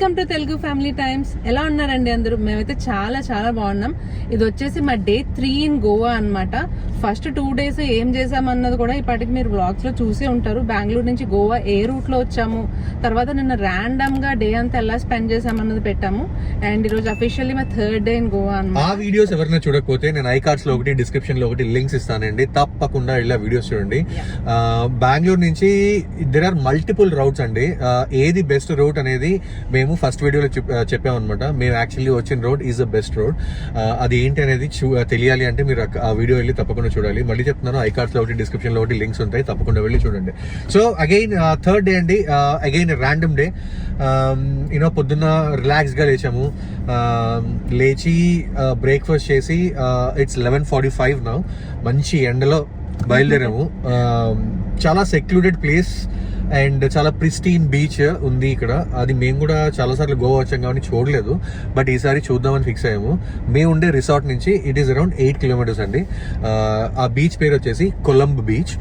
Welcome to Telugu family times. ఎలా ఉన్నారండి అందరూ? మేమైతే చాలా చాలా బాగున్నాం. ఇది వచ్చేసి మా డే 3 ఇన్ గోవా అన్నమాట. ఫస్ట్ 2 days ఏం చేసామన్నది కూడా ఇప్పటికి మీరు వ్లాగ్స్ లో చూసే ఉంటారు. బెంగళూరు నుంచి గోవా ఏ రూట్ లో వచ్చాము, తర్వాత నిన్న ర్యాండమ్ గా డే అంతా ఎలా స్పెండ్ చేసామన్నది పెట్టాము. అండ్ ఈ రోజు అఫీషియల్లీ మా 3rd డే ఇన్ గోవా అన్నమాట. ఆ వీడియోస్ ఎవరైనా చూడకపోతే నేను ఐ కార్డ్స్ లో ఒకటి, డిస్క్రిప్షన్ లో ఒకటి లింక్స్ ఇస్తానండి. తప్పకుండా ఇలా వీడియోస్ చూడండి. బెంగళూరు నుంచి దేర్ ఆర్ మల్టిపుల్ రౌట్స్ అండి. ఏది బెస్ట్ రూట్ అనేది మేము ఫస్ట్ వీడియోలో చెప్పామన్నమాట. మేము యాక్చువల్లీ వచ్చిన road is the best road. అది ఏంటి అనేది తెలియాలి అంటే మీరు ఆ వీడియో వెళ్ళి తప్పకుండా చూడాలి. మళ్ళీ చెప్తున్నాను, ఐ కార్డ్స్ లో ఒకటి, డిస్క్రిప్షన్ లో ఒకటి లింక్స్ ఉంటాయి, తప్పకుండా వెళ్ళి చూడండి. సో అగైన్ 3rd డే అండి. Again random day. పొద్దున్న రిలాక్స్ గా లేచాము. లేచి బ్రేక్ఫాస్ట్ చేసి ఇట్స్ 11:45 నౌ. మంచి ఎండలో బయలుదేరాము. చాలా సెక్లూడెడ్ ప్లేస్ అండ్ చాలా ప్రిస్టీన్ బీచ్ ఉంది ఇక్కడ. అది మేము కూడా చాలాసార్లు గోవా వచ్చాం కాబట్టి చూడలేదు, బట్ ఈసారి చూద్దామని ఫిక్స్ అయ్యాము. మేము ఉండే రిసార్ట్ నుంచి ఇట్ ఈస్ అరౌండ్ 8 kilometers అండి. ఆ బీచ్ పేరు వచ్చేసి కొలంబ్ బీచ్.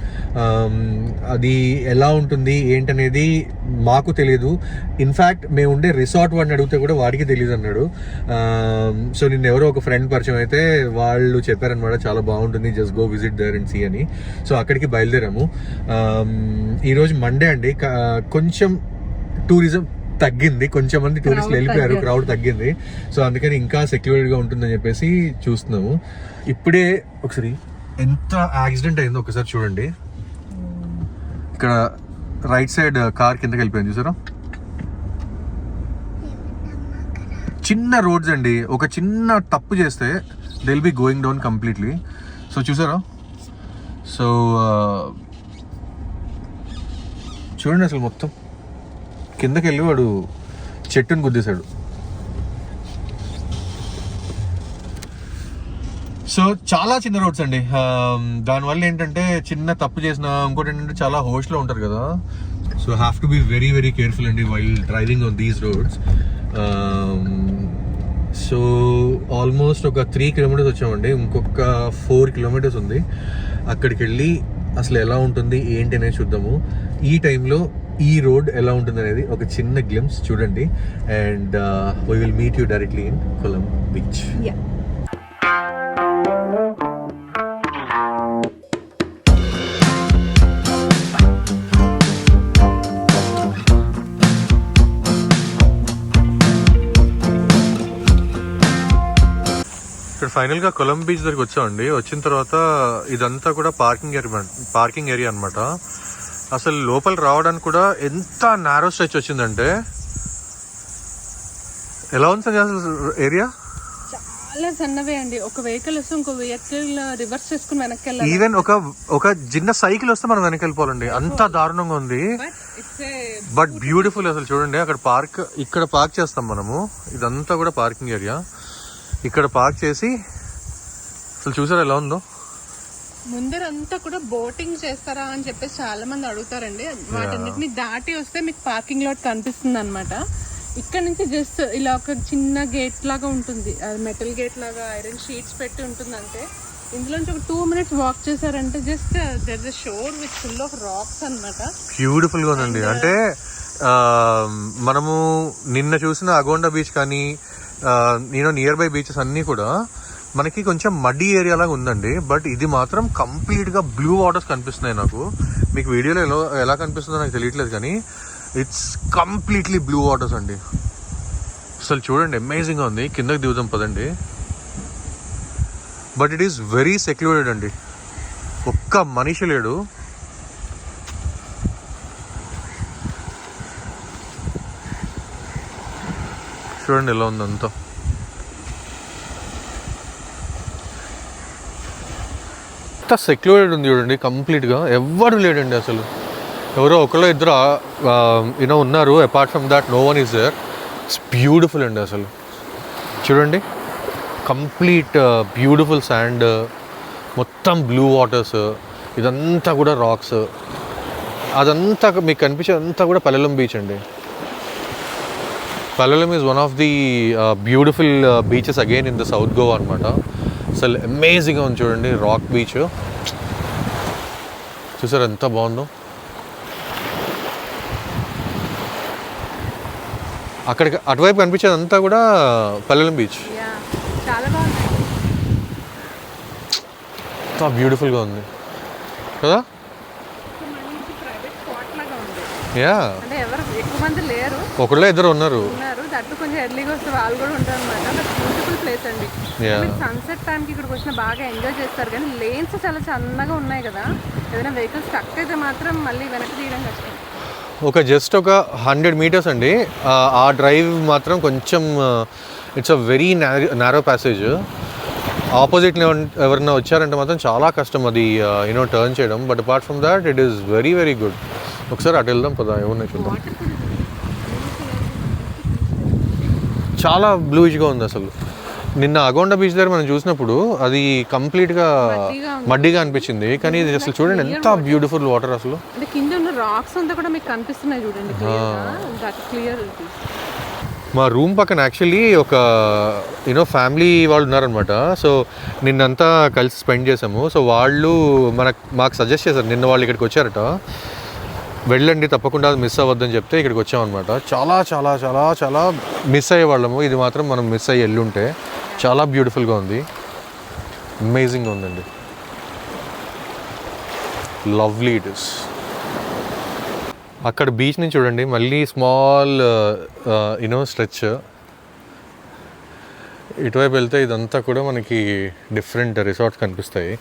అది ఎలా ఉంటుంది ఏంటనేది మాకు తెలియదు. ఇన్ఫ్యాక్ట్ మేము ఉండే రిసార్ట్ వాడిని అడిగితే కూడా వాడికి తెలియదు అన్నాడు. సో నిన్న ఎవరో ఒక ఫ్రెండ్ పరిచయం అయితే వాళ్ళు చెప్పారనమాట, చాలా బాగుంటుంది, just go visit there and see అని. సో అక్కడికి బయలుదేరాము. ఈరోజు మండే అండి. కొంచెం టూరిజం తగ్గింది, కొంచెం మంది టూరిస్టులు వెళ్ళిపోయారు, క్రౌడ్ తగ్గింది. సో అందుకని ఇంకా సెక్యూర్డ్ గా ఉంటుందని చెప్పేసి చూస్తున్నాము. ఇప్పుడే ఒకసారి ఎంత యాక్సిడెంట్ అయిందో ఒకసారి చూడండి. ఇక్కడ రైట్ సైడ్ కార్ కిందకి వెళ్ళిపోయింది, చూసారా? చిన్న రోడ్స్ అండి. ఒక చిన్న తప్పు చేస్తే they will be going down completely. So చూసారా? సో చూడండి, అసలు మొత్తం కిందకి వెళ్ళి వాడు చెట్టుని గుద్దేశాడు. సో చాలా చిన్న రోడ్స్ అండి. దానివల్ల ఏంటంటే చిన్న తప్పు చేసిన, ఇంకోటి ఏంటంటే చాలా హోష్లో ఉంటారు కదా. So have to be very very careful అండి while driving on these roads. So almost ఒక 3 kilometers వచ్చామండి. ఇంకొక 4 kilometers ఉంది. అక్కడికి వెళ్ళి అసలు ఎలా ఉంటుంది ఏంటి అనేది చూద్దాము. ఈ టైంలో ఈ రోడ్ ఎలా ఉంటుంది అనేది ఒక చిన్న గ్లిమ్స్ చూడండి. And we will meet you directly in Colomb beach. ఇక్కడ ఫైనల్ గా కొలంబ్ బీచ్ దగ్గరికి వచ్చామండి. వచ్చిన తర్వాత ఇదంతా కూడా పార్కింగ్ ఏరియా అనమాట. అసలు లోపల రావడానికి కూడా ఎంత నారో స్ట్రెచ్ వచ్చిందంటే, ఎలా ఉంది సార్ అసలు ఏరియా? చాలా సన్నవే అండి. ఒక వెహికల్ వస్తే ఇంకో వెహికల్ రివర్స్ చేసుకుని వెనక్కి వెళ్ళాలి. ఈవెన్ ఒక చిన్న సైకిల్ వస్తే మనం వెనక్కి వెళ్ళిపోవాలండి, అంత దారుణంగా ఉంది. బట్ బ్యూటిఫుల్ అసలు చూడండి. అక్కడ ఇక్కడ పార్క్ చేస్తాం మనము. ఇదంతా కూడా పార్కింగ్ ఏరియా. ఇక్కడ పార్క్ చేసి అసలు చూసారా ఎలా ఉందో? ముందరంతా కూడా బోటింగ్ చేస్తారా అని చెప్పేసి చాలా మంది అడుగుతారండి. వాటన్నిటిని దాటి వస్తే మీకు పార్కింగ్ లాట్ కనిపిస్తుంది అనమాట. ఇక్కడ నుంచి జస్ట్ ఇలా ఒక చిన్న గేట్ లాగా ఉంటుంది. అది మెటల్ గేట్ లాగా ఐరన్ షీట్స్ పెట్టి ఉంటుంది అంతే. ఇందులోంచి ఒక 2 minutes వాక్ చేశారంటే just there is shore with full of rocks అనమాట. బ్యూటిఫుల్ గా ఉందండి. అంటే మనము నిన్న చూసిన అగోండా బీచ్ కానీ నియర్ బై బీచెస్ అన్నీ కూడా మనకి కొంచెం మడ్డీ ఏరియా లాగా ఉందండి. బట్ ఇది మాత్రం కంప్లీట్ గా బ్లూ వాటర్స్ కనిపిస్తున్నాయి నాకు. మీకు వీడియోలో ఎలా కనిపిస్తుందో నాకు తెలియట్లేదు, కానీ ఇట్స్ కంప్లీట్లీ బ్లూ వాటర్స్ అండి. అసలు చూడండి, అమేజింగ్ గా ఉంది. కిందకి దిగుదాం పదండి. But it is very secured అండి. ఒక్క మనిషి లేడు. చూడండి ఎలా ఉంది అంతా. ఎంత సెక్యూర్డ్ ఉంది చూడండి, కంప్లీట్గా ఎవ్వరు లేడండి అసలు. ఎవరో ఒకళ్ళు ఇద్దరు ఉన్నారు. Apart from that no one is there. It's beautiful అండి అసలు. చూడండి, కంప్లీట్ బ్యూటిఫుల్ శాండ్, మొత్తం బ్లూ వాటర్స్, ఇదంతా కూడా రాక్స్. అదంతా మీకు కనిపించేదంతా కూడా పల్లెలం బీచ్ అండి. Palolem is one of the beautiful beaches again in the South Goa అనమాట. అసలు అమేజింగ్గా ఉంది చూడండి. రాక్ బీచ్ చూసారు ఎంత బాగుందో. అక్కడికి అటువైపు కనిపించేది అంతా కూడా పల్లెలం బీచ్. చాలా బాగుంది, చాలా బ్యూటిఫుల్గా ఉంది కదా. ప్రైవేట్ స్పాట్ లాగా ఉంది. యా, అంటే ఎవరు ఎక్కువ మంది లేరు, ఒకళ్ళే ఇద్దరు ఉన్నారు. దట్టు కొంచెం ఎర్లీగా వస్తే వాళ్ళు కూడా ఉంటారు అనమాట. బట్ బ్యూటిఫుల్ ప్లేస్ అండి. సన్సెట్ టైంకి ఇక్కడికి వచ్చిన బాగా ఎంజాయ్ చేస్తారు, కానీ లేన్స్ చాలా సన్నగా ఉన్నాయి కదా, ఏదైనా వెహికల్ స్టక్ అయితే మాత్రం మళ్ళీ వెనక్కి తీయడం కష్టం. జస్ట్ ఒక 100 మీటర్స్ అండి ఆ డ్రైవ్ మాత్రం కొంచెం. It's a very narrow passage. Opposite ఎవరైనా వచ్చారంటే మాత్రం చాలా కష్టం అది టర్న్ చేయడం. But apart from that it is very very good. ఒకసారి అటు వెళ్దాం పదా, ఏమన్నా చూద్దాం. చాలా బ్లూయిష్గా ఉంది అసలు. నిన్న అగౌండా బీచ్ దగ్గర మనం చూసినప్పుడు అది కంప్లీట్గా మడ్డిగా అనిపించింది, కానీ ఇది అసలు చూడండి ఎంత బ్యూటిఫుల్ వాటర్ అసలు. అంటే కింద ఉన్న రాక్స్ అంతా కూడా మీకు కనిపిస్తున్నాయి చూడండి, క్లియర్. మా రూమ్ పక్కన యాక్చువల్లీ ఒక ఫ్యామిలీ వాళ్ళు ఉన్నారనమాట. సో నిన్నంతా కలిసి స్పెండ్ చేసాము. సో వాళ్ళు మాకు సజెస్ట్ చేశారు, నిన్న వాళ్ళు ఇక్కడికి వచ్చారట, వెళ్ళండి తప్పకుండా అది మిస్ అవ్వద్దని చెప్తే ఇక్కడికి వచ్చామన్నమాట. చాలా చాలా చాలా చాలా మిస్ అయ్యేవాళ్ళము. ఇది మాత్రం మనం మిస్ అయ్యి వెళ్ళుంటే. చాలా బ్యూటిఫుల్గా ఉంది, అమేజింగ్గా ఉందండి, లవ్లీ ఇట్ ఇస్. అక్కడ బీచ్ నుంచి చూడండి మళ్ళీ స్మాల్ స్ట్రెచ్. ఇటువైపు వెళ్తే ఇదంతా కూడా మనకి డిఫరెంట్ రిసార్ట్స్ కనిపిస్తాయి.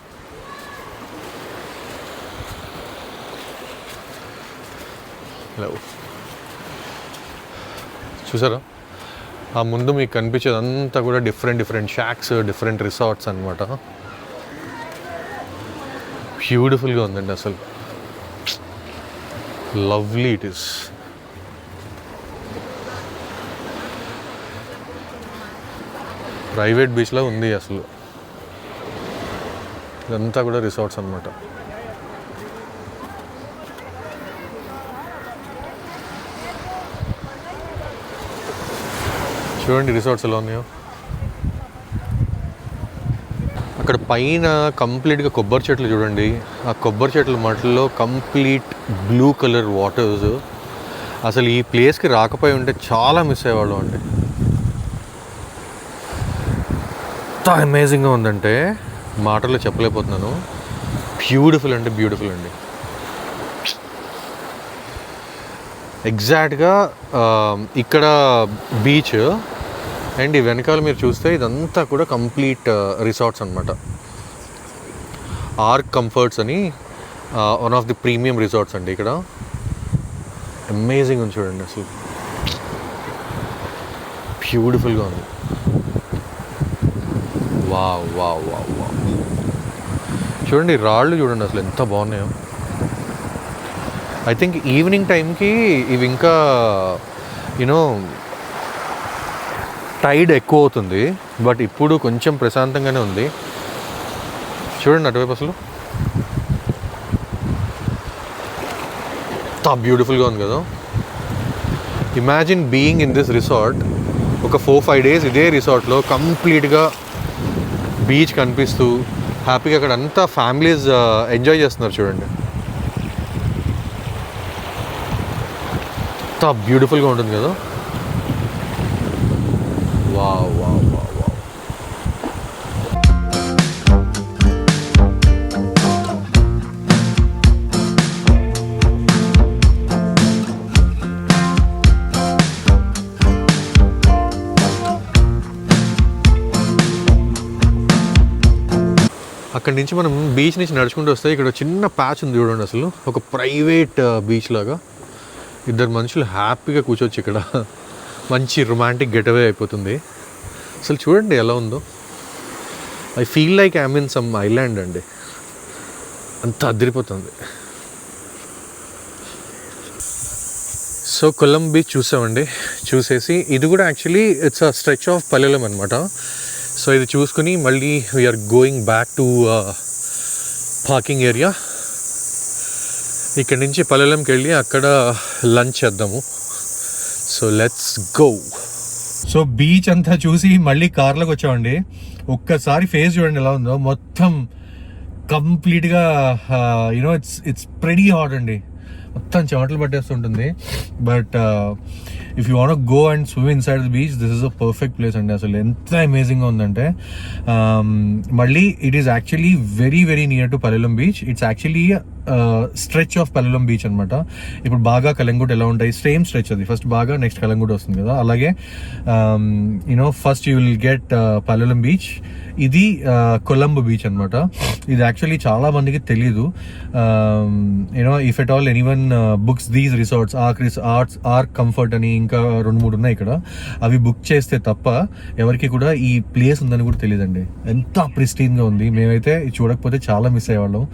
చూసారా, ఆ ముందు మీకు కనిపించేది అంతా కూడా డిఫరెంట్ షాక్స్, డిఫరెంట్ రిసార్ట్స్ అనమాట. బ్యూటిఫుల్గా ఉందండి అసలు, లవ్లీ ఇట్ ఈస్. ప్రైవేట్ బీచ్లో ఉంది అసలు. ఇదంతా కూడా రిసార్ట్స్ అనమాట. చూడండి రిసార్ట్స్ ఎలా ఉన్నాయో. అక్కడ పైన కంప్లీట్గా కొబ్బరి చెట్లు చూడండి. ఆ కొబ్బరి చెట్ల మట్టిలో కంప్లీట్ బ్లూ కలర్ వాటర్స్. అసలు ఈ ప్లేస్కి రాకపోయి ఉంటే చాలా మిస్ అయ్యేవాళ్ళం అండి. ఎంత అమేజింగ్గా ఉందంటే మాటల్లో చెప్పలేకపోతున్నాను. బ్యూటిఫుల్ అంటే బ్యూటిఫుల్ అండి. ఎగ్జాక్ట్గా ఇక్కడ బీచ్ అండ్ ఈ వెనకాల మీరు చూస్తే ఇదంతా కూడా కంప్లీట్ రిసార్ట్స్ అనమాట. ఆర్క్ కంఫర్ట్స్ అని one of the premium resorts అండి ఇక్కడ. అమేజింగ్ ఉంది చూడండి అసలు, బ్యూటిఫుల్గా ఉంది. Wow wow wow wow. చూడండి రాళ్ళు చూడండి అసలు ఎంత బాగున్నాయో. ఐ థింక్ ఈవినింగ్ టైంకి ఇవి ఇంకా టైడ్ ఎక్కువ అవుతుంది, బట్ ఇప్పుడు కొంచెం ప్రశాంతంగానే ఉంది. చూడండి అటువైపు అసలు ఎంత బ్యూటిఫుల్గా ఉంది కదా. Imagine being in this resort. ఒక 4-5 డేస్ ఇదే రిసార్ట్లో కంప్లీట్గా బీచ్ కనిపిస్తూ హ్యాపీగా అక్కడ అంతా ఫ్యామిలీస్ ఎంజాయ్ చేస్తున్నారు చూడండి. ఎంత బ్యూటిఫుల్గా ఉంటుంది కదా. Wow wow wow wow. అక్కడి నుంచి మనం బీచ్ నుంచి నడుచుకుంటూ వస్తే ఇక్కడ చిన్న ప్యాచ్ ఉంది చూడండి అసలు. ఒక ప్రైవేట్ బీచ్ లాగా. ఇద్దరు మనుషులు హ్యాపీగా కూర్చోవచ్చు ఇక్కడ. మంచి రొమాంటిక్ గెటవే అయిపోతుంది. అసలు చూడండి ఎలా ఉందో. I feel like I'm in some island అండి, అంత అదిరిపోతుంది. సో కొల్లం బీచ్ చూసామండి. చూసేసి ఇది కూడా actually it's a stretch of Palolem అనమాట. సో ఇది చూసుకుని మళ్ళీ we are going back to parking area. ఇక్కడి నుంచి పల్లెలంకి వెళ్ళి అక్కడ లంచ్ చేద్దాము. So let's go. So beach అంతా చూసి మళ్ళీ కార్లోకి వచ్చామండి. ఒక్కసారి ఫేస్ చూడండి ఎలా ఉందో. మొత్తం కంప్లీట్గా ఇట్స్ ప్రెడీ హాట్ అండి. మొత్తం చెమటలు పట్టేస్తుంటుంది. But if you want go and swim inside the beach, this is a perfect place అండి. అసలు ఎంత అమేజింగ్గా ఉందంటే, మళ్ళీ it is actually very very near to Palolem beach. It's actually stretch of Palolem beach అనమాట. ఇప్పుడు బాగా కలంగుట్ ఎలా ఉంటాయి, సేమ్ స్ట్రెచ్ అది. ఫస్ట్ బాగా, నెక్స్ట్ కలంగుట్ వస్తుంది కదా. అలాగే first you will get Palolem beach. ఇది కొలంబో బీచ్ అనమాట. ఇది యాక్చువల్లీ చాలా మందికి తెలీదు. If at all anyone books these resorts, or comfort అని ఇంకా 2-3 ఉన్నాయి ఇక్కడ, అవి బుక్ చేస్తే తప్ప ఎవరికి కూడా ఈ ప్లేస్ ఉందని కూడా తెలియదండి. ఎంత ప్రిస్టీన్గా ఉంది. మేమైతే ఇది చూడకపోతే చాలా మిస్ అయ్యేవాళ్ళం.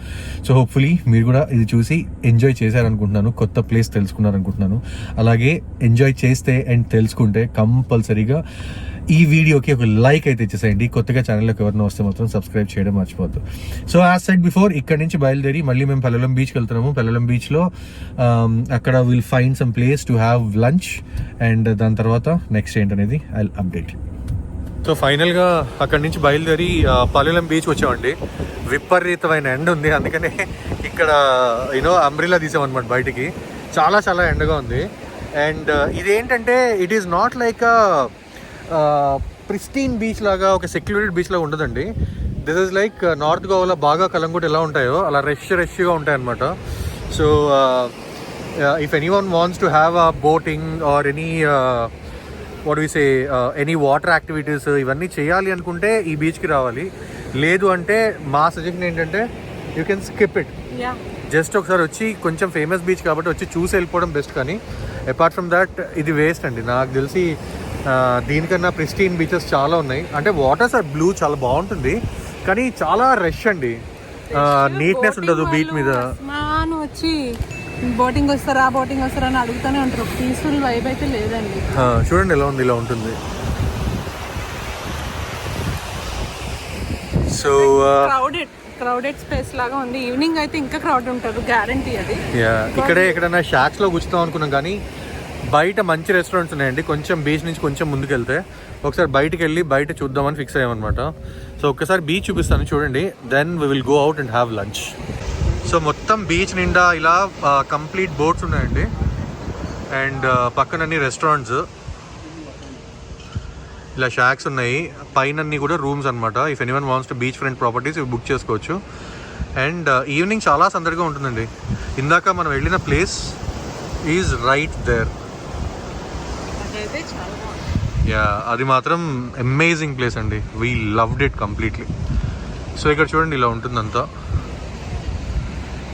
సో హోప్ఫుల్లీ మీరు కూడా ఇది చూసి ఎంజాయ్ చేశారనుకుంటున్నాను, కొత్త ప్లేస్ తెలుసుకున్నారనుకుంటున్నాను. అలాగే ఎంజాయ్ చేస్తే అండ్ తెలుసుకుంటే కంపల్సరీగా ఈ వీడియోకి ఒక లైక్ అయితే ఇచ్చేసేయండి. కొత్తగా ఛానల్లోకి ఎవరైనా వస్తే మాత్రం సబ్స్క్రైబ్ చేయడం మర్చిపోద్దు. సో యాజ్ సెడ్ బిఫోర్, ఇక్కడ నుంచి బయలుదేరి మళ్ళీ మేము పల్లెలం బీచ్కి వెళ్తున్నాము. పల్లెలం బీచ్లో అక్కడ will find some place to have lunch, and దాని తర్వాత నెక్స్ట్ ఏంటనేది ఐ విల్ అప్డేట్. సో ఫైనల్గా అక్కడి నుంచి బయలుదేరి పల్లెలం బీచ్ వచ్చామండి. విపరీతమైన ఎండ ఉంది, అందుకనే ఇక్కడ అంబ్రిల్లా తీసామన్నమాట బయటికి. చాలా చాలా ఎండగా ఉంది. అండ్ ఇదేంటంటే it is not like pristine beach లాగా, ఒక సెక్యూరిటీ బీచ్ లాగా ఉండదండి. దిస్ ఇస్ లైక్ నార్త్ గోవాలో బాగా కలంగుట్ ఎలా ఉంటాయో అలా రష్గా ఉంటాయి అనమాట. So if any one wants to have a boating or any water activities ఇవన్నీ చేయాలి అనుకుంటే ఈ బీచ్కి రావాలి. లేదు అంటే మా సజెషన్ ఏంటంటే you can skip it. Just ఒకసారి వచ్చి, కొంచెం ఫేమస్ బీచ్ కాబట్టి వచ్చి చూసి వెళ్ళిపోవడం బెస్ట్. కానీ అపార్ట్ ఫ్రమ్ దాట్ ఇది వేస్ట్ అండి. నాకు తెలిసి దీనికన్నా ప్రిస్టీన్ బీచెస్ చాలా ఉన్నాయి. అంటే వాటర్స్ ఆర్ బ్లూ, చాలా బాగుంటుంది, కానీ చాలా రష్ అండి. నీట్నెస్ ఉండదు బీచ్ మీద. వచ్చి బోటింగ్ వస్తారా అని అడుగుతూనే ఉంటారు. పీస్ఫుల్ వైబ్ అయితే లేదండి. చూడండి ఎలా ఉంది, ఇలా ఉంటుంది. సో క్రౌడెడ్ స్పేస్ లాగా ఉంది. ఈవినింగ్ అయితే ఇంకా క్రౌడ్ ఉంటారు, గ్యారంటీ అది. ఇక్కడే ఎక్కడైనా షాక్స్ లో కూర్చుతాం అనుకున్నాం, కానీ బయట మంచి రెస్టారెంట్స్ ఉన్నాయండి. కొంచెం బీచ్ నుంచి కొంచెం ముందుకు వెళ్తే ఒకసారి బయటకు వెళ్ళి బయట చూద్దామని ఫిక్స్ అయ్యామన్నమాట. సో ఒక్కసారి బీచ్ చూపిస్తాను చూడండి, then we will go out and have lunch. So మొత్తం బీచ్ నిండా ఇలా కంప్లీట్ బోట్స్ ఉన్నాయండి. అండ్ పక్కనన్ని రెస్టారెంట్స్, ఇలా షాక్స్ ఉన్నాయి. పైన కూడా రూమ్స్ అనమాట. If anyone wants to beach front properties ఇవి బుక్ చేసుకోవచ్చు. అండ్ ఈవినింగ్ చాలా సందడిగా ఉంటుందండి. ఇందాక మనం వెళ్ళిన ప్లేస్ ఈజ్ రైట్ దేర్. అది మాత్రం అమేజింగ్ ప్లేస్ అండి. We loved it completely. So ఇక్కడ చూడండి ఇలా ఉంటుందంతా.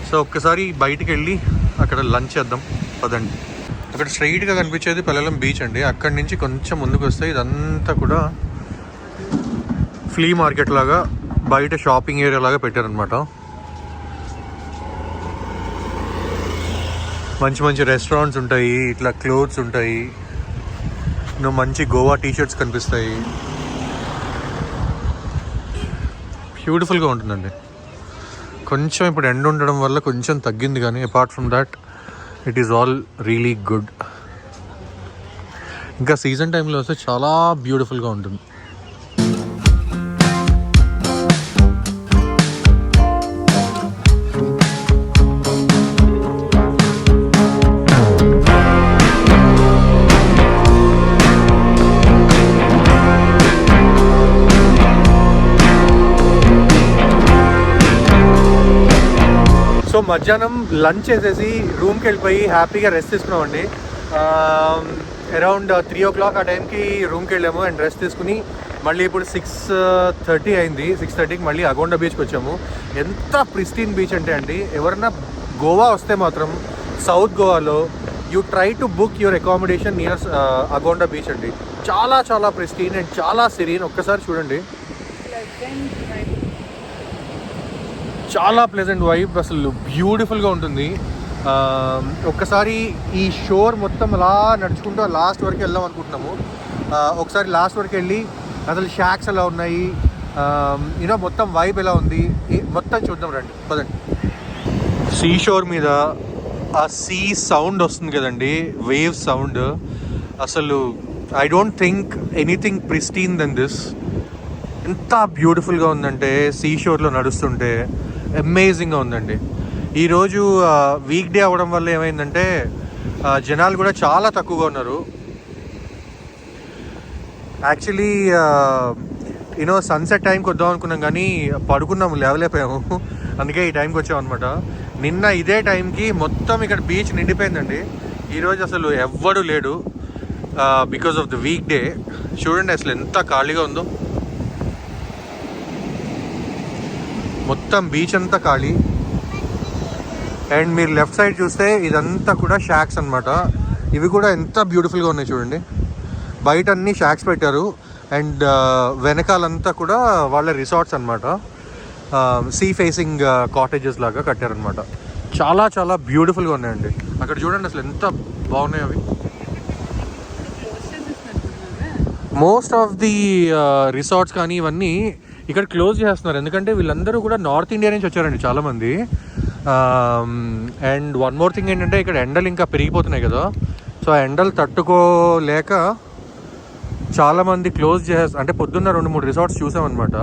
సో ఒక్కసారి బయటికి వెళ్ళి అక్కడ లంచ్ చేద్దాం పదండి. అక్కడ స్ట్రైట్గా కనిపించేది పల్లెలం బీచ్ అండి. అక్కడి నుంచి కొంచెం ముందుకు వస్తే ఇదంతా కూడా ఫ్లీ మార్కెట్ లాగా, బయట షాపింగ్ ఏరియా లాగా పెట్టారనమాట. మంచి మంచి రెస్టారెంట్స్ ఉంటాయి, ఇట్లా క్లోత్స్ ఉంటాయి, మంచి గోవా టీషర్ట్స్ కనిపిస్తాయి. బ్యూటిఫుల్గా ఉంటుందండి. కొంచెం ఇప్పుడు ఎండ ఉండడం వల్ల కొంచెం తగ్గింది, కానీ apart from that it is all really good. ఇంకా సీజన్ టైంలో వస్తే చాలా బ్యూటిఫుల్గా ఉంటుంది. సో మధ్యాహ్నం లంచ్ చేసేసి రూమ్కి వెళ్ళిపోయి హ్యాపీగా రెస్ట్ తీసుకున్నామండి. అరౌండ్ 3 o'clock ఆ టైంకి రూమ్కి వెళ్ళాము అండ్ రెస్ట్ తీసుకుని మళ్ళీ ఇప్పుడు 6:30 అయింది. 6:30కి మళ్ళీ అగోండా బీచ్కి వచ్చాము. ఎంత ప్రిస్టీన్ బీచ్ అంటే అండి, ఎవరన్నా గోవా వస్తే మాత్రం సౌత్ గోవాలో you try to book your accommodation near Agonda beach అండి. చాలా చాలా ప్రిస్టీన్ అండ్ చాలా సిరీన్. ఒక్కసారి చూడండి, చాలా ప్లెజెంట్ వైబ్, అసలు బ్యూటిఫుల్గా ఉంటుంది. ఒక్కసారి ఈ షోర్ మొత్తం అలా నడుచుకుంటూ లాస్ట్ వరకు వెళ్దాం అనుకుంటున్నాము. ఒకసారి లాస్ట్ వరకు వెళ్ళి అసలు షాక్స్ ఎలా ఉన్నాయి, మొత్తం వైబ్ ఎలా ఉంది మొత్తం చూద్దాం రండి పదండి. సీ షోర్ మీద ఆ సీ సౌండ్ వస్తుంది కదండి, వేవ్ సౌండ్. అసలు I don't think anything pristine than this. ఎంత బ్యూటిఫుల్గా ఉందంటే సీ షోర్లో నడుస్తుంటే అమేజింగ్గా ఉందండి. ఈరోజు వీక్ డే అవ్వడం వల్ల ఏమైందంటే జనాలు కూడా చాలా తక్కువగా ఉన్నారు. యాక్చువల్లీ యూనో సన్సెట్ టైంకి వద్దాం అనుకున్నాం కానీ పడుకున్నాము, లేవలేకపోయాము. అందుకే ఈ టైంకి వచ్చాం అనమాట. నిన్న ఇదే టైంకి మొత్తం ఇక్కడ బీచ్ నిండిపోయిందండి. ఈరోజు అసలు ఎవ్వడు లేడు because of the week day. చూడండి అసలు ఎంత ఖాళీగా ఉందో, మొత్తం బీచ్ అంతా ఖాళీ. అండ్ మీరు లెఫ్ట్ సైడ్ చూస్తే ఇదంతా కూడా షాక్స్ అనమాట. ఇవి కూడా ఎంత బ్యూటిఫుల్గా ఉన్నాయి చూడండి. బయట అన్ని షాక్స్ పెట్టారు అండ్ వెనకాలంతా కూడా వాళ్ళ రిసార్ట్స్ అనమాట. సీ ఫేసింగ్ కాటేజెస్ లాగా కట్టారనమాట. చాలా చాలా బ్యూటిఫుల్గా ఉన్నాయండి. అక్కడ చూడండి అసలు ఎంత బాగున్నాయి అవి. మోస్ట్ ఆఫ్ ది రిసార్ట్స్ కానీ ఇవన్నీ ఇక్కడ క్లోజ్ చేస్తున్నారు, ఎందుకంటే వీళ్ళందరూ కూడా నార్త్ ఇండియా నుంచి వచ్చారండి చాలామంది. అండ్ వన్ మోర్ థింగ్ ఏంటంటే ఇక్కడ ఎండలు ఇంకా పెరిగిపోతున్నాయి కదా, సో ఆ ఎండలు తట్టుకోలేక చాలామంది క్లోజ్ అంటే పొద్దున్న 2-3 రిసార్ట్స్ చూసామన్నమాట.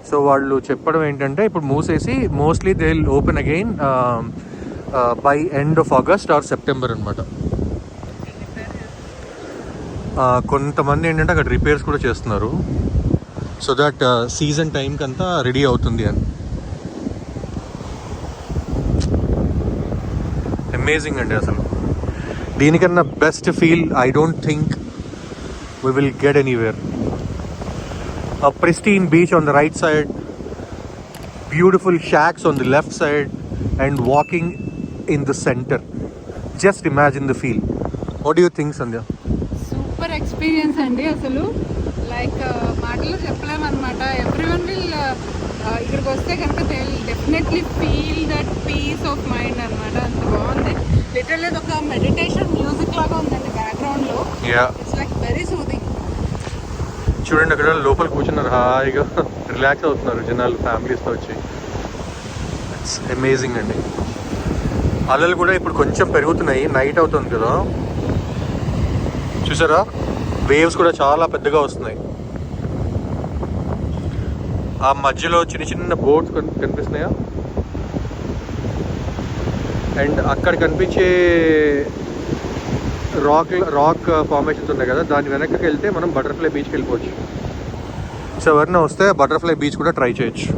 సో వాళ్ళు చెప్పడం ఏంటంటే ఇప్పుడు మూసేసి mostly they will open again by end of August or September అనమాట. కొంతమంది ఏంటంటే అక్కడ రిపేర్స్ కూడా చేస్తున్నారు సో దట్ సీజన్ టైంకి అంతా రెడీ అవుతుంది అని. అమేజింగ్ అండి అసలు. దీనికన్నా best feel I don't think we will get anywhere. A pristine beach on the right side, beautiful shacks on the left side, and walking in the center. Just imagine the feel. What do you think, Sandhya? Super experience అండి అసలు. Like మాటలు చెప్పలేమన్నమాట. Everyone will ఇక్కడికి వస్తే కనుక they will definitely feel that peace of mind అనమాట. అంత బాగుంది. Literally ఒక మెడిటేషన్ మ్యూజిక్ లాగా ఉందండి బ్యాక్గ్రౌండ్లో. It's like very soothing. చూడండి అక్కడ లోపల కూర్చున్నారు, హాయిగా రిలాక్స్ అవుతున్నారు జనాలు ఫ్యామిలీస్తో వచ్చి. ఇట్స్ అమేజింగ్ అండి. అలలు కూడా ఇప్పుడు కొంచెం పెరుగుతున్నాయి, నైట్ అవుతుంది కదా, చూసారా? వేవ్స్ కూడా చాలా పెద్దగా వస్తున్నాయి. ఆ మధ్యలో చిన్న చిన్న బోట్స్ కనిపిస్తున్నాయా? అండ్ అక్కడ కనిపించే రాక్ ఫార్మేషన్స్ ఉన్నాయి కదా, దాని వెనక్కి వెళ్తే మనం బటర్ఫ్లై బీచ్కి వెళ్ళిపోవచ్చు. సో ఎవరైనా వస్తే బటర్ఫ్లై బీచ్ కూడా ట్రై చేయొచ్చు.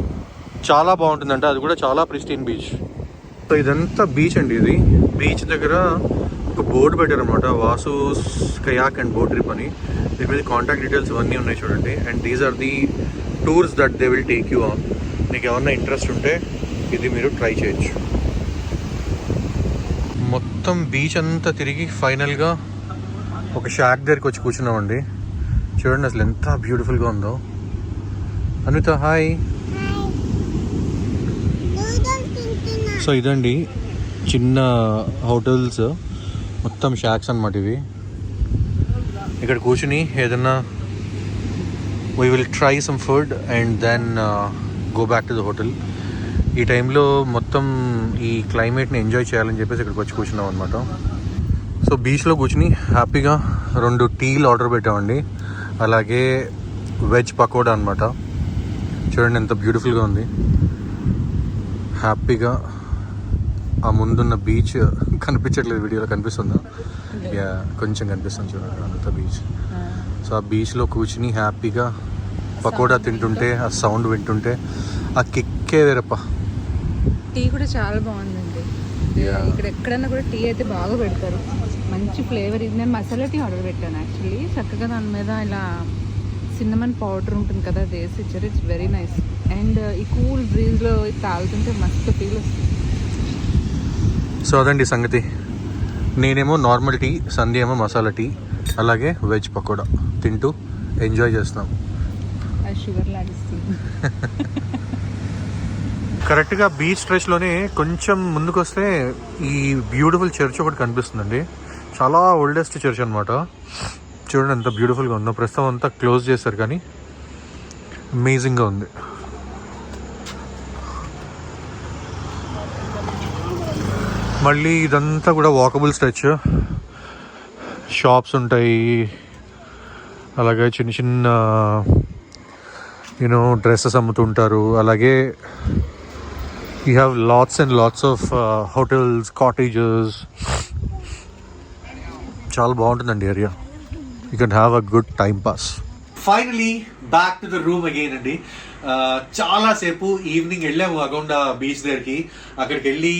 చాలా బాగుంటుందంట, అది కూడా చాలా ప్రిస్టీన్ బీచ్. సో ఇదంతా బీచ్ అండి. ఇది బీచ్ దగ్గర ఒక బోర్డు పెట్టారనమాట, Vasu kayak and boat trip అని. దీని మీద కాంటాక్ట్ డీటెయిల్స్ ఇవన్నీ ఉన్నాయి చూడండి. And these are the tours that they will take you on. మీకు ఏమన్నా ఇంట్రెస్ట్ ఉంటే ఇది మీరు ట్రై చేయొచ్చు. మొత్తం బీచ్ అంతా తిరిగి ఫైనల్గా ఒక షాక్ దగ్గరికి వచ్చి కూర్చున్నామండి. చూడండి అసలు ఎంత బ్యూటిఫుల్గా ఉందో. అనిత హాయ్. సో ఇదండి చిన్న హోటల్స్, మొత్తం షాక్స్ అన్నమాట ఇవి. ఇక్కడ కూర్చుని ఏదన్నా we will try some food and then go back to the hotel. ఈ టైంలో మొత్తం ఈ క్లైమేట్ని ఎంజాయ్ చేయాలని చెప్పేసి ఇక్కడికి వచ్చి కూర్చున్నాం అనమాట. సో బీచ్లో కూర్చుని హ్యాపీగా 2 టీలు ఆర్డర్ పెట్టామండి, అలాగే వెజ్ పకోడా అనమాట. చూడండి ఎంత బ్యూటిఫుల్గా ఉంది. హ్యాపీగా ఆ ముందున్న బీచ్ కనిపించట్లేదు, వీడియోలో కనిపిస్తుందా? యా కొంచెం కనిపిస్తుంది చూడండి అంత బీచ్. సో ఆ బీచ్లో కూర్చుని హ్యాపీగా పకోడా తింటుంటే, ఆ సౌండ్ వింటుంటే ఆ కిక్కే వేరప్ప. టీ కూడా చాలా బాగుందండి. ఇక్కడ ఎక్కడన్నా కూడా టీ అయితే బాగా పెడతారు, మంచి ఫ్లేవర్. ఇది నేను మసాలా టీ ఆర్డర్ పెట్టాను యాక్చువల్లీ. చక్కగా దాని మీద ఇలా సిన్నమన్ పౌడర్ ఉంటుంది కదా, అది వేసి ఇచ్చారు. It's very nice. అండ్ ఈ కూల్ బ్రీజ్లో తాగుతుంటే మస్తు ఫీల్ వస్తుంది. సో అదండి సంగతి. నేనేమో నార్మల్ టీ, సంధ్య ఏమో మసాలా టీ, అలాగే వెజ్ పకోడా తింటూ ఎంజాయ్ చేస్తాం. షుగర్ లాగిస్తుంది. కరెక్ట్గా బీచ్ స్ట్రెచ్లోనే కొంచెం ముందుకు వస్తే ఈ బ్యూటిఫుల్ చర్చ్ ఒకటి కనిపిస్తుందండి. చాలా ఓల్డెస్ట్ చర్చ్ అనమాట. చూడండి ఎంత బ్యూటిఫుల్గా ఉందో. ప్రస్తుతం అంతా క్లోజ్ చేశారు కానీ అమేజింగ్గా ఉంది. మళ్ళీ ఇదంతా కూడా వాకబుల్ స్ట్రెచ్, షాప్స్ ఉంటాయి, అలాగే చిన్న చిన్న డ్రెస్సెస్ అమ్ముతుంటారు, అలాగే You have lots and lots of hotels, cottages. చాలా బాగుంటుందండి area. You can have a good time pass. Finally back to the room again అండి. చాలాసేపు ఈవినింగ్ వెళ్ళాము అగౌండా బీచ్ దగ్గరికి. అక్కడికి వెళ్ళి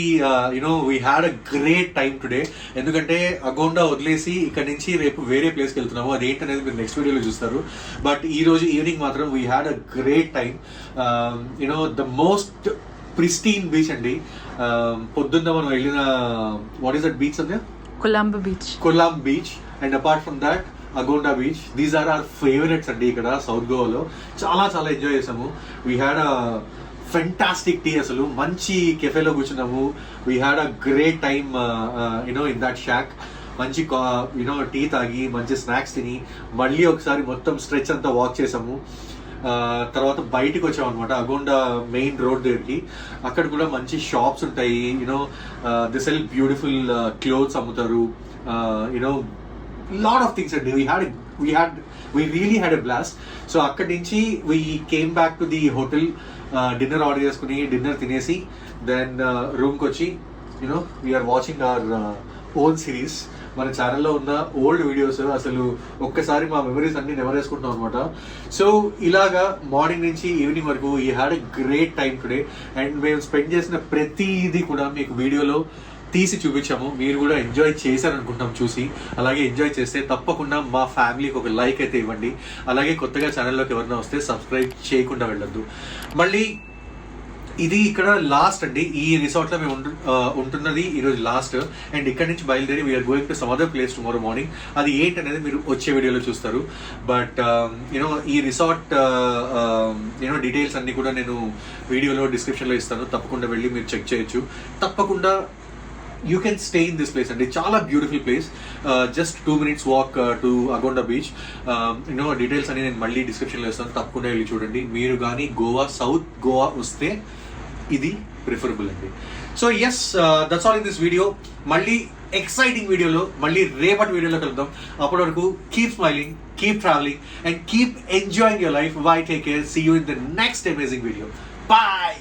you know we had a great time today. ఎందుకంటే అగౌండా వదిలేసి ఇక్కడ నుంచి రేపు వేరే ప్లేస్కి వెళ్తున్నాము. అదేంటనేది మీరు నెక్స్ట్ వీడియోలో చూస్తారు. బట్ ఈ రోజు ఈవినింగ్ మాత్రం we had a great time. You know the most pristine beach అండి. పొద్దున్న మనం వెళ్ళిన what is that beach Sandhya? Colomb beach. And apart from that Agonda beach. These are our favourites అండి ఇక్కడ సౌత్ గోవాలో. చాలా చాలా ఎంజాయ్ చేసాము. We had a fantastic tea. అసలు మంచి కెఫేలో కూర్చున్నాము. We had a great time you know in that shack. మంచి యునో టీ తాగి మంచి స్నాక్స్ తిని మళ్ళీ ఒకసారి మొత్తం స్ట్రెచ్ అంతా వాక్ చేసాము. తర్వాత బయటకు వచ్చాం అనమాట అగౌండా మెయిన్ రోడ్ దగ్గరికి. అక్కడ కూడా మంచి షాప్స్ ఉంటాయి. You know they sell beautiful clothes అమ్ముతారు. యూనో లాట్ ఆఫ్ థింగ్స్ అండి. we really had a blast. So అక్కడి నుంచి we came back to the hotel, dinner order చేసుకుని డిన్నర్ తినేసి దెన్ రూమ్కి వచ్చి you know we are watching our own series. మన ఛానల్లో ఉన్న ఓల్డ్ వీడియోస్ అసలు ఒక్కసారి మా మెమరీస్ అన్ని నెవర్ వేసుకుంటున్నాం అనమాట. సో ఇలాగా మార్నింగ్ నుంచి ఈవినింగ్ వరకు ఈ had a great time today. And మేము స్పెండ్ చేసిన ప్రతిదీ కూడా మీకు వీడియోలో తీసి చూపించాము. మీరు కూడా ఎంజాయ్ చేశారనుకుంటాం చూసి. అలాగే ఎంజాయ్ చేస్తే తప్పకుండా మా ఫ్యామిలీకి ఒక లైక్ అయితే ఇవ్వండి. అలాగే కొత్తగా ఛానల్లోకి ఎవరైనా వస్తే సబ్స్క్రైబ్ చేయకుండా వెళ్ళొద్దు. మళ్ళీ ఇది ఇక్కడ లాస్ట్ అండి. ఈ రిసార్ట్లో మేము ఉంటున్నది ఈరోజు లాస్ట్. అండ్ ఇక్కడ నుంచి బయలుదేరి we are going to some other place tomorrow morning. అది ఏంటనేది మీరు వచ్చే వీడియోలో చూస్తారు. బట్ యూనో ఈ రిసార్ట్ యూనో డీటెయిల్స్ అన్ని కూడా నేను వీడియోలో డిస్క్రిప్షన్లో ఇస్తాను. తప్పకుండా వెళ్ళి మీరు చెక్ చేయొచ్చు. తప్పకుండా you can stay in this place అండి. చాలా beautiful place. Just 2 minutes walk to Agonda beach. You know details అని నేను మళ్ళీ డిస్క్రిప్షన్లో ఇస్తాను. తప్పకుండా వెళ్ళి చూడండి. మీరు కానీ గోవా సౌత్ గోవా వస్తే ఇది ప్రిఫరబుల్ అండి. So yes, that's all in this video. మళ్ళీ ఎక్సైటింగ్ వీడియోలో మళ్ళీ రేపటి వీడియోలో కలుద్దాం. అప్పటి వరకు keep smiling, keep travelling and keep enjoying your life. Bye, take care, see you in the next amazing video. Bye.